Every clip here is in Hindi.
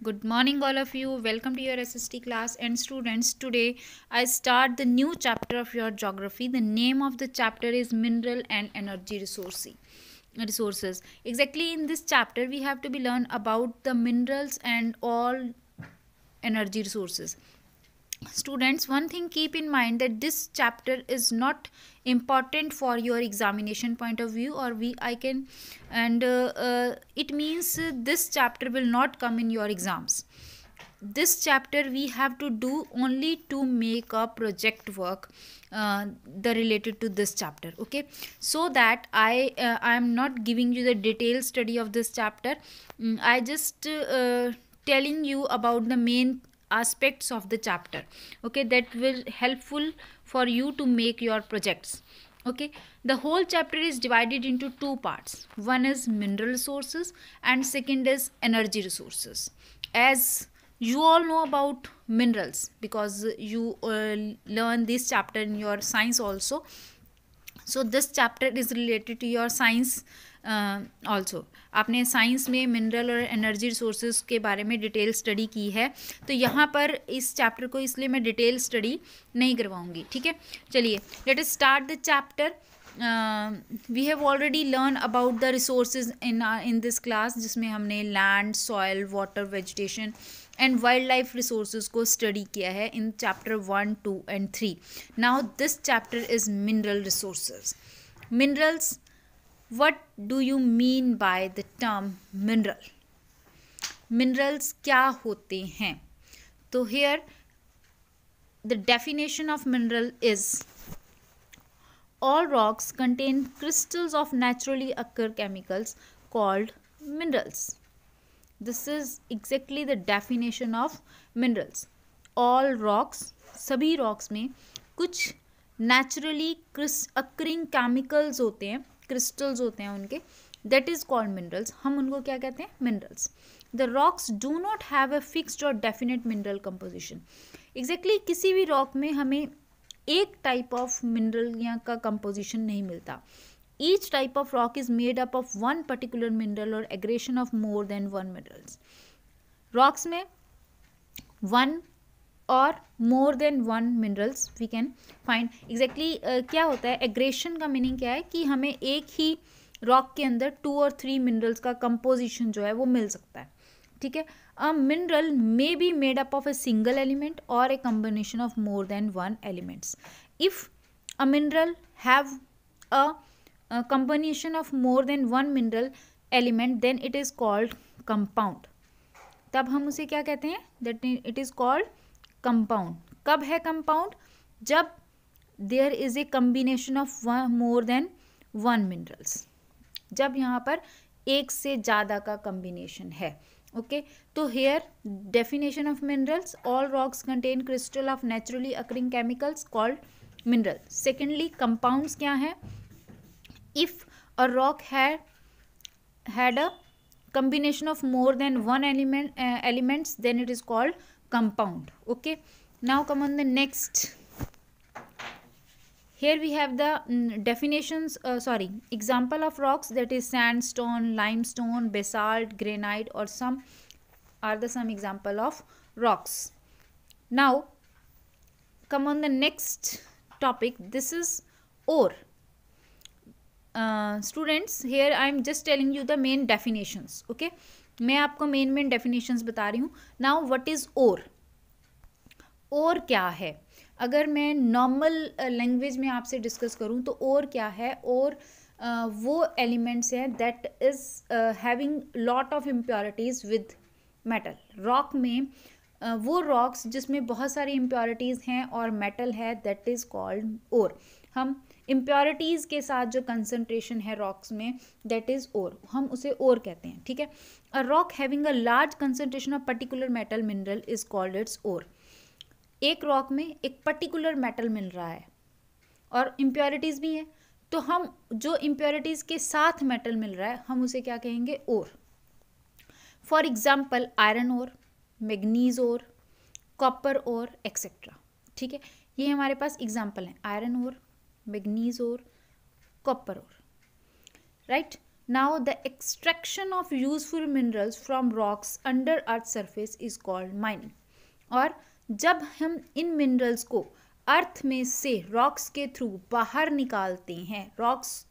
Good morning, all of you. Welcome to your SST class. And students, today I start the new chapter of your geography. The name of the chapter is Mineral and Energy Resources. Exactly in this chapter, we have to be learn about the minerals and all energy resources. Students, one thing keep in mind that this chapter is not important for your examination point of view, or we I can and it means this chapter will not come in your exams. This chapter we have to do only to make a project work the related to this chapter. Okay, so that I am not giving you the detailed study of this chapter. I just telling you about the main aspects of the chapter. Okay, that will helpful for you to make your projects. Okay, the whole chapter is divided into two parts. One is mineral resources and second is energy resources. As you all know about minerals because you learn this chapter in your science also, so this chapter is related to your science also. आपने साइंस में मिनरल और एनर्जी रिसोर्सेज के बारे में डिटेल स्टडी की है, तो यहाँ पर इस चैप्टर को इसलिए मैं डिटेल स्टडी नहीं करवाऊँगी. ठीक है, चलिए let us start the chapter. We have already learn about the resources in this class, जिसमें हमने land, soil, water, vegetation and wildlife resources को स्टडी किया है in chapter 1, 2 and 3. Now this chapter is mineral resources. Minerals, what do you mean by the term mineral? Minerals क्या होते हैं? तो here the definition of mineral is all rocks contain crystals of naturally occur chemicals called minerals. This is exactly the definition of minerals. All rocks, सभी rocks में कुछ naturally occurring chemicals होते हैं, क्रिस्टल्स होते हैं उनके, दैट इज कॉल्ड मिनरल्स. हम उनको क्या कहते हैं? Minerals. The rocks do not have a fixed और डेफिनेट मिनरल कंपोजिशन. एग्जैक्टली किसी भी रॉक में हमें एक टाइप ऑफ मिनरल या का कंपोजिशन नहीं मिलता. Each type of rock is made up of one particular mineral or aggregation of more than one minerals. Rocks में one or more than one minerals we can find. Exactly क्या होता है? एग्रेशन का मीनिंग क्या है कि हमें एक ही रॉक के अंदर 2 और 3 मिनरल्स का कंपोजिशन जो है वो मिल सकता है. ठीक है, a mineral may be made up of a single element or a combination of more than one elements. If a mineral have a combination of more than one mineral element, then it is called compound. तब हम उसे क्या कहते हैं? That it is called compound. कब है कंपाउंड? जब there is a combination of more than one minerals, जब यहाँ पर एक से ज़्यादा का कम्बिनेशन है. ओके, तो here definition of minerals, all rocks contain crystal of naturally occurring chemicals called mineral. Secondly, compounds क्या हैं? If a rock had a combination of more than one elements, then it is called compound. Okay, now come on the next. Here we have the definitions, example of rocks, that is sandstone, limestone, basalt, granite, or some are the some example of rocks. Now come on the next topic. This is ore. Students, here I am just telling you the main definitions. Okay, मैं आपको मेन डेफिनेशंस बता रही हूँ. नाउ व्हाट इज़ ओर? ओर क्या है? अगर मैं नॉर्मल लैंग्वेज में आपसे डिस्कस करूँ तो ओर क्या है? ओर वो एलिमेंट्स हैं that is having lot of impurities with metal. Rock में वो रॉक्स जिसमें बहुत सारी इम्प्योरिटीज़ हैं और मेटल है, दैट इज़ कॉल्ड ओर. हम इम्प्योरिटीज़ के साथ जो कंसनट्रेशन है रॉक्स में, दैट इज़ ओर, हम उसे ओर कहते हैं. ठीक है, a rock having a large concentration of particular metal mineral is called its ore. एक रॉक में एक पर्टिकुलर मेटल मिल रहा है और इम्प्योरिटीज़ भी हैं, तो हम जो इम्प्योरिटीज़ के साथ मेटल मिल रहा है हम उसे क्या कहेंगे? Ore. For example iron ore, manganese ore, copper ore, etcetera. ठीक है, ये हमारे पास एग्जाम्पल हैं. Iron ore, manganese ore, copper ore. Right, now the extraction of useful minerals from rocks under earth surface is called mining. और जब हम इन मिनरल्स को अर्थ में से रॉक्स के थ्रू बाहर निकालते हैं, रॉक्स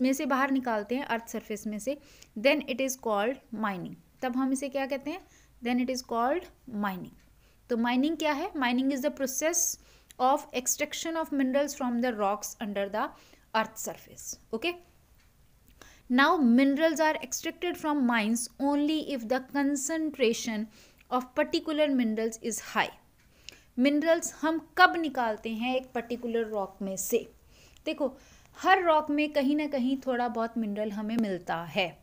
में से बाहर निकालते हैं अर्थ सरफेस में से, then it is called mining. तब हम इसे क्या कहते हैं? Then it is called mining. तो माइनिंग क्या है? Mining is the process of extraction of minerals from the rocks under the earth surface. Okay, now minerals are extracted from mines only if the concentration of particular minerals is high. Minerals हम कब निकालते हैं एक पर्टिकुलर रॉक में से? देखो, हर रॉक में कहीं ना कहीं थोड़ा बहुत मिनरल हमें मिलता है,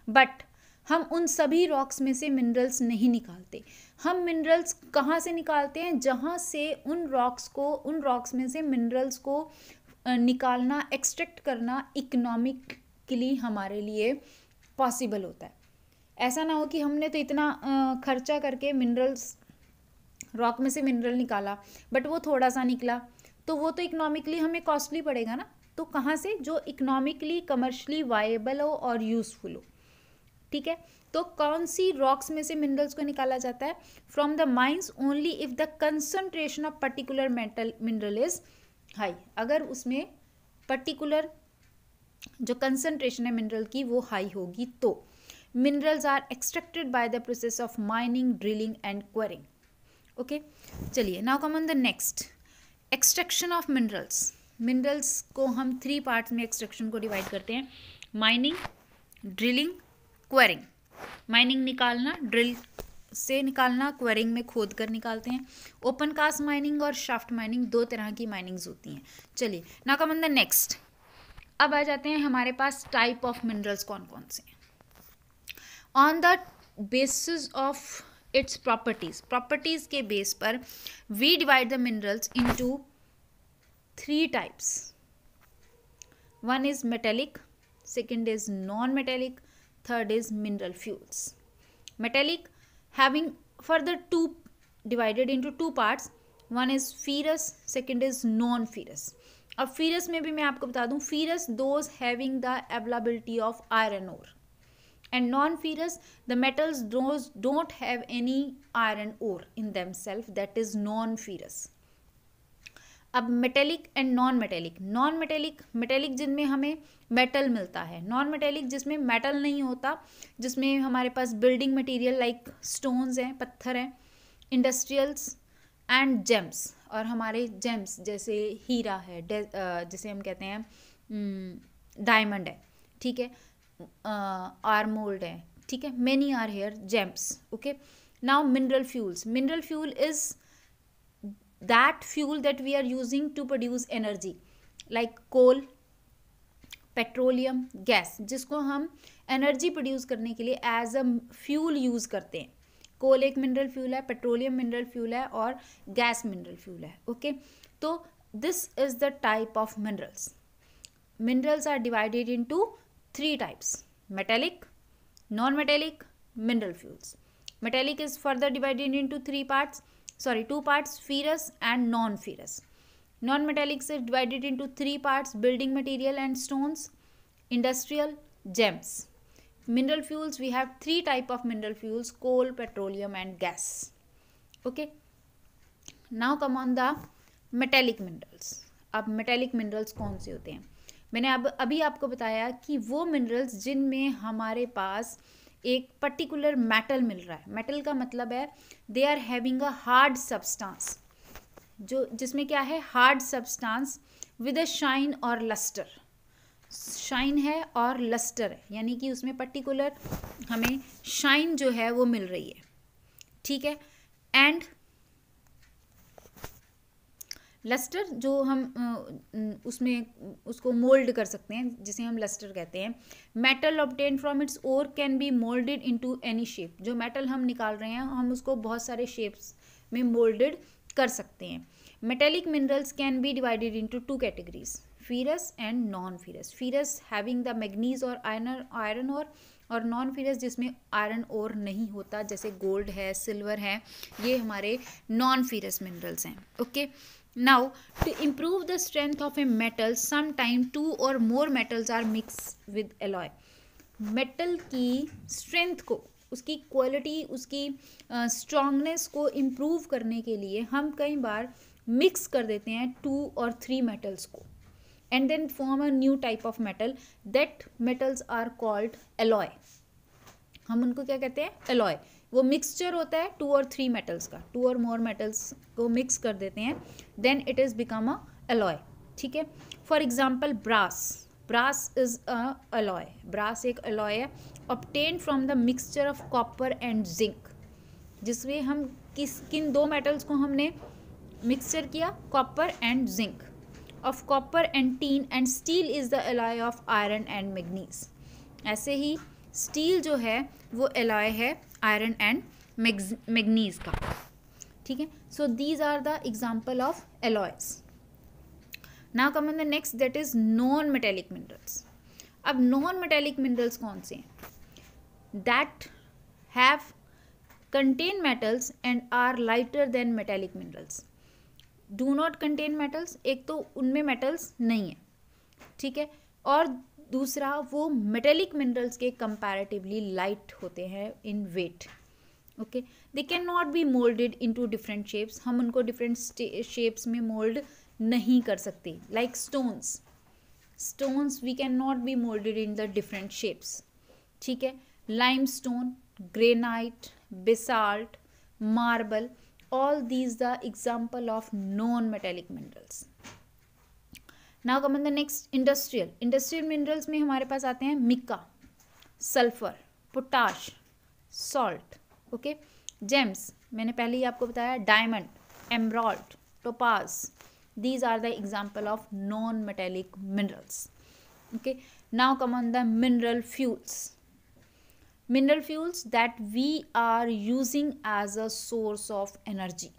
बट हम उन सभी रॉक्स में से मिनरल्स नहीं निकालते। हम मिनरल्स कहाँ से निकालते हैं? जहाँ से उन रॉक्स में से मिनरल्स को निकालना, एक्सट्रैक्ट करना इकोनॉमिकली हमारे लिए पॉसिबल होता है। ऐसा ना हो कि हमने तो इतना खर्चा करके मिनरल्स, रॉक में से मिनरल निकाला बट वो थोड़ा सा निकला, तो वो तो इकोनॉमिकली हमें कॉस्टली पड़ेगा ना। तो कहाँ से? जो इकोनॉमिकली कमर्शली वायबल हो और यूजफुल हो। ठीक है, तो कौन सी रॉक्स में से मिनरल्स को निकाला जाता है? From the mines only if the concentration of particular metal mineral is high. अगर उसमें पर्टिकुलर जो कंसंट्रेशन है मिनरल की वो हाई होगी तो minerals are extracted by the process of mining, drilling and quarrying. Okay, चलिए now come on the next, extraction of minerals. Minerals को हम 3 पार्ट्स में एक्सट्रैक्शन को डिवाइड करते हैं: माइनिंग, ड्रिलिंग, क्वेरिंग। माइनिंग निकालना, ड्रिल से निकालना, क्वेरिंग में खोद कर निकालते हैं। ओपन कास्ट माइनिंग और शाफ्ट माइनिंग 2 तरह की माइनिंग्स होती हैं। चलिए now come on the next, अब आ जाते हैं हमारे पास टाइप ऑफ मिनरल्स कौन कौन से हैं। On the basis of its properties के बेस पर we divide the minerals into 3 types. One is metallic, second is non metallic, third is mineral fuels. Metallic having further divided into 2 parts, one is ferrous, second is non ferrous। अब ferrous में भी मैं आपको बता दूं, ferrous those having the availability of iron ore, and non ferrous the metals those don't have any iron ore in themselves, that is non ferrous। अब metallic and non metallic. Non metallic जिनमें हमें मेटल मिलता है, नॉन मेटेलिक जिसमें मेटल नहीं होता, जिसमें हमारे पास बिल्डिंग मटेरियल लाइक स्टोन्स हैं, पत्थर हैं, इंडस्ट्रियल्स एंड जेम्स। और हमारे जेम्स जैसे हीरा है, जिसे हम कहते हैं डायमंड है, ठीक है, आर्मोल्ड है, ठीक है, many are here gems. Okay, now mineral fuel is that fuel that we are using to produce energy like coal, petroleum, gas, जिसको हम एनर्जी प्रोड्यूस करने के लिए एज अ फ्यूल यूज़ करते हैं। कोल एक मिनरल फ्यूल है, पेट्रोलियम मिनरल फ्यूल है और गैस मिनरल फ्यूल है। ओके, तो this is the type of minerals. Minerals are divided into 3 types: metallic, non metallic, mineral fuels. Metallic is further divided into 2 parts, ferrous and non-ferrous. Non-metallics is divided into 3 parts: building material and stones, industrial, gems. Mineral fuels, we have 3 type of mineral fuels: coal, petroleum and gas. Okay, now come on the metallic minerals. अब metallic minerals कौन से होते हैं? मैंने अभी आपको बताया कि वो मिनरल्स जिनमें हमारे पास एक पर्टिकुलर मेटल मिल रहा है। मेटल का मतलब है they are having a hard substance, जो जिसमें क्या है, hard substance with a shine और लस्टर। शाइन है और लस्टर है, यानी कि उसमें पर्टिकुलर हमें शाइन जो है वो मिल रही है, ठीक है। एंड लस्टर जो हम उसमें उसको मोल्ड कर सकते हैं, जिसे हम लस्टर कहते हैं। Metal obtain from its ore can be moulded into any shape. जो मेटल हम निकाल रहे हैं हम उसको बहुत सारे शेप्स में मोल्डेड कर सकते हैं। Metallic minerals can be divided into 2 categories: ferrous and non ferrous. Ferrous having the manganese और आयरन और नॉन फेरस जिसमें आयरन और नहीं होता, जैसे गोल्ड है, सिल्वर है, ये हमारे नॉन फेरस मिनरल्स हैं। Okay, Now, to improve the strength of a metal, sometime two or more metals are mixed with alloy. Metal की स्ट्रेंथ को, उसकी क्वालिटी, उसकी स्ट्रांगनेस को इम्प्रूव करने के लिए हम कई बार मिक्स कर देते हैं 2 और 3 मेटल्स को, and then form a new type of metal. That metals are called alloy. हम उनको क्या कहते हैं? एलॉय. वो मिक्सचर होता है 2 और 3 मेटल्स का, 2 और मोर मेटल्स को मिक्स कर देते हैं, then it is become a alloy. ठीक है. For example brass. Brass is a alloy. Brass एक एलॉय है obtain from the mixture of copper and zinc, जिसमें हम किन 2 मेटल्स को हमने मिक्सचर किया? Copper and zinc. Of copper and tin and steel is the alloy of iron and manganese. ऐसे ही स्टील जो है वो एलॉय है आयरन एंड मैग्नीज का. ठीक है. So these are the example of alloys. Now come on the next, that is non metallic minerals. अब नॉन मेटेलिक मिनरल्स कौन से हैं? That have contain metals and are lighter than metallic minerals. Do not contain metals, एक तो उनमें मेटल्स नहीं है. ठीक है. और दूसरा, वो मेटेलिक मिनरल्स के कंपैरेटिवली लाइट होते हैं in weight. Okay. They can not be moulded into different shapes. हम उनको डिफरेंट शेप्स में मोल्ड नहीं कर सकते. Like stones. Stones we can not be moulded in the different shapes. ठीक है. Limestone, granite, basalt, marble, all these the example of non metallic minerals. now come on the next, industrial minerals में हमारे पास आते हैं mica, sulphur, potash, salt. Okay. Gems, मैंने पहले ही आपको बताया, diamond, emerald, topaz. these are the example of non metallic minerals. okay. now come on the mineral fuels. mineral fuels that we are using as a source of energy.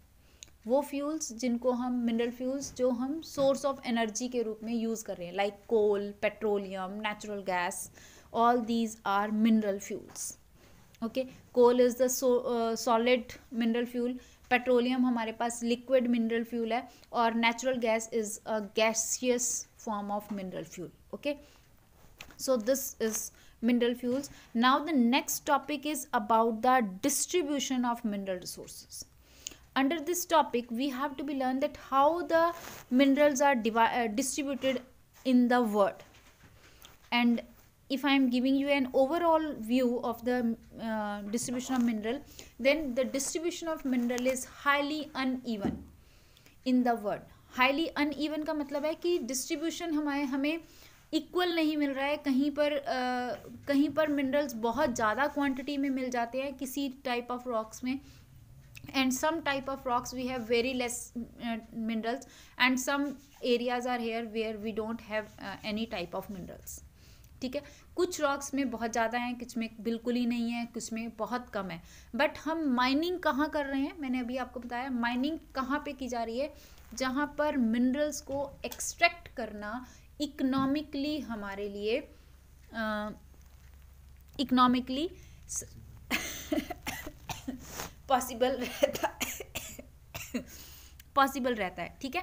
वो फ्यूल्स जिनको हम, मिनरल फ्यूल्स जो हम सोर्स ऑफ एनर्जी के रूप में यूज़ कर रहे हैं, like coal, petroleum, natural gas, all these are mineral fuels. Okay. Coal is the solid mineral fuel, petroleum हमारे पास लिक्विड मिनरल फ्यूल है, और natural gas is a gaseous form of mineral fuel. Okay. so this is mineral fuels. now the next topic is about the distribution of mineral resources. under this topic we have to be learn that how the minerals are distributed in the world. and if I am giving you an overall view of the distribution of mineral, then the distribution of mineral is highly uneven in the world. highly uneven का मतलब है कि distribution हमें इक्वल नहीं मिल रहा है. कहीं पर मिनरल्स बहुत ज़्यादा क्वांटिटी में मिल जाते हैं किसी टाइप ऑफ रॉक्स में, and some type of rocks we have very less minerals, and some areas are here where we don't have any type of minerals. ठीक है. कुछ रॉक्स में बहुत ज़्यादा हैं, कुछ में बिल्कुल ही नहीं है, कुछ में बहुत कम है. बट हम माइनिंग कहाँ कर रहे हैं? मैंने अभी आपको बताया माइनिंग कहाँ पे की जा रही है, जहाँ पर मिनरल्स को एक्सट्रैक्ट करना इकोनॉमिकली हमारे लिए इकोनॉमिकली पॉसिबल रहता है. ठीक है.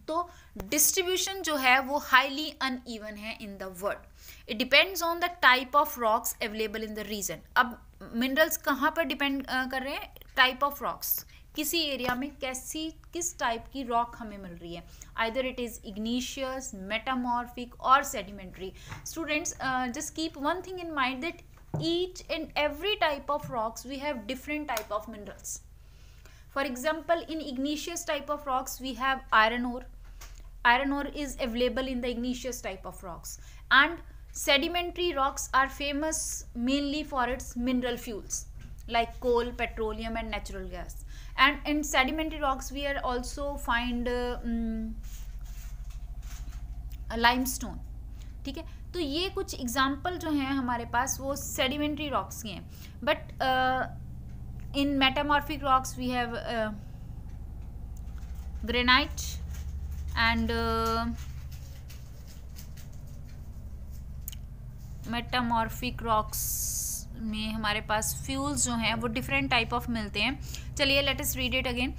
तो डिस्ट्रीब्यूशन जो है वो हाईली अनइवन है in the world. It depends on the type of rocks available in the region. अब मिनरल्स कहाँ पर डिपेंड कर रहे हैं? Type of rocks. किसी एरिया में किस टाइप की रॉक हमें मिल रही है, either it is igneous, metamorphic और sedimentary. Students, just keep one thing in mind that each and every type of rocks we have different type of minerals. For example, in igneous type of rocks we have iron ore. Iron ore is available in the igneous type of rocks, and sedimentary rocks are famous mainly for its mineral fuels like coal, petroleum and natural gas. And in sedimentary rocks we are also find limestone. ठीक है. तो ये कुछ एग्जाम्पल जो हैं हमारे पास वो सेडिमेंट्री रॉक्स की हैं. But in metamorphic rocks we have granite and metamorphic rocks में हमारे पास फ्यूल्स जो हैं वो डिफरेंट टाइप ऑफ मिलते हैं. चलिए let us read it again.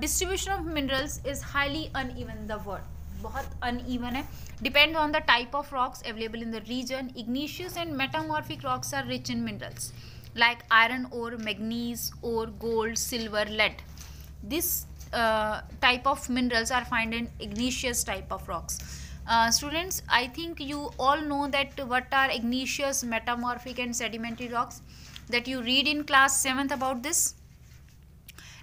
Distribution of minerals is highly uneven. The word बहुत अनइवन है. Depend on the type of rocks available in the region. Igneous and metamorphic rocks are rich in minerals like iron ore, manganese ore, gold, silver, lead. This type of minerals are found in igneous type of rocks. Students, I think you all know that what are igneous, metamorphic and sedimentary rocks, that you read in class 7th about this.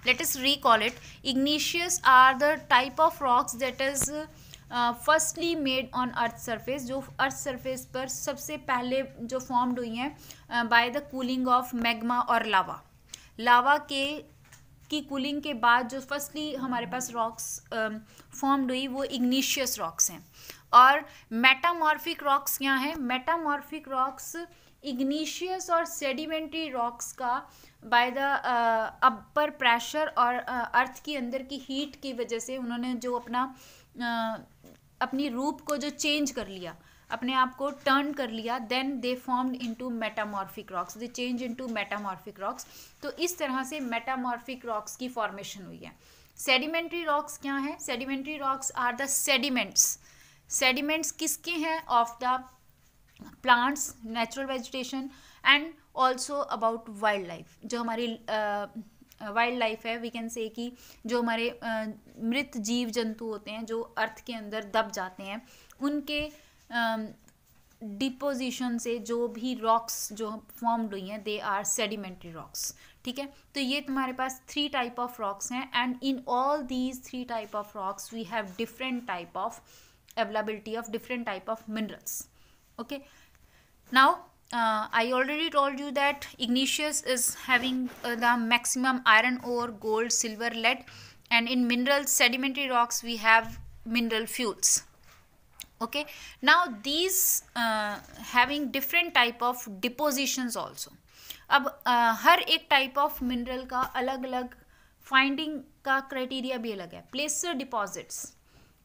Let us recall it. Igneous are the type of rocks that is firstly made on earth surface, जो अर्थ सरफेस पर सबसे पहले जो फॉर्म्ड हुई हैं by the cooling of magma और लावा. लावा की कूलिंग के बाद जो फर्स्टली हमारे पास रॉक्स फॉर्म्ड हुई वो इग्निशियस रॉक्स हैं. और मेटामॉर्फिक रॉक्स क्या हैं? मेटामॉर्फिक रॉक्स इग्निशियस और सेडिमेंट्री रॉक्स का बाय द अपर प्रेशर और अर्थ की अंदर की हीट की वजह से उन्होंने जो अपनी रूप को जो चेंज कर लिया, अपने आप को टर्न कर लिया, then they formed into metamorphic rocks. They change into metamorphic rocks. तो इस तरह से मेटामॉर्फिक रॉक्स की फॉर्मेशन हुई है. सेडिमेंट्री रॉक्स क्या है? Sedimentary rocks are the sediments. Sediments किसके हैं? Of the plants, natural vegetation and also about wildlife. जो हमारी वाइल्ड लाइफ है, वी कैन से कि जो हमारे मृत जीव जंतु होते हैं जो अर्थ के अंदर दब जाते हैं, उनके डिपोजिशन से जो भी रॉक्स जो फॉर्म्ड हुई हैं, दे आर सेडिमेंट्री रॉक्स. ठीक है, तो ये तुम्हारे पास 3 टाइप ऑफ रॉक्स हैं and in all these 3 type of rocks we have different type of availability of different type of minerals. Okay, now I already told you that igneous is having the maximum iron ore, gold, silver, lead, and in minerals, sedimentary rocks, we have mineral fuels. Okay, now these having different type of depositions also. अब हर एक टाइप ऑफ मिनरल का अलग अलग फाइंडिंग का क्राइटेरिया भी अलग है. प्लेसर डिपॉजिट्स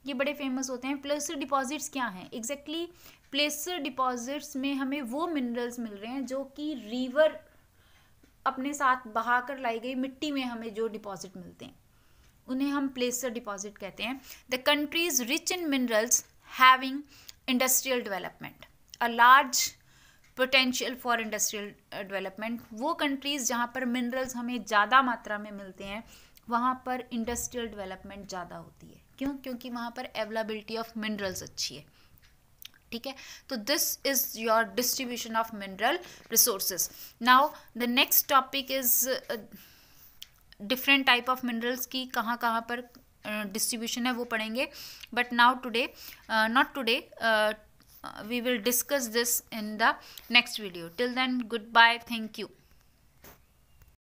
ये बड़े फेमस होते हैं. प्लेसर डिपॉजिट्स क्या हैं? एग्जैक्टली प्लेसर डिपॉजिट्स में हमें वो मिनरल्स मिल रहे हैं जो कि रिवर अपने साथ बहा कर लाई गई मिट्टी में हमें जो डिपॉजिट मिलते हैं, उन्हें हम प्लेसर डिपॉजिट कहते हैं. The countries rich in minerals having industrial development, a large potential for industrial development. वो कंट्रीज़ जहाँ पर मिनरल्स हमें ज़्यादा मात्रा में मिलते हैं, वहाँ पर इंडस्ट्रियल डेवलपमेंट ज़्यादा होती है. क्यों? क्योंकि वहाँ पर अवेलेबिलिटी ऑफ मिनरल्स अच्छी है. ठीक है, तो this is your distribution of mineral resources. Now the next topic is different type of minerals की कहाँ कहाँ पर डिस्ट्रीब्यूशन है वो पढ़ेंगे. But now today, not today, we will discuss this in the next video. Till then, goodbye. Thank you.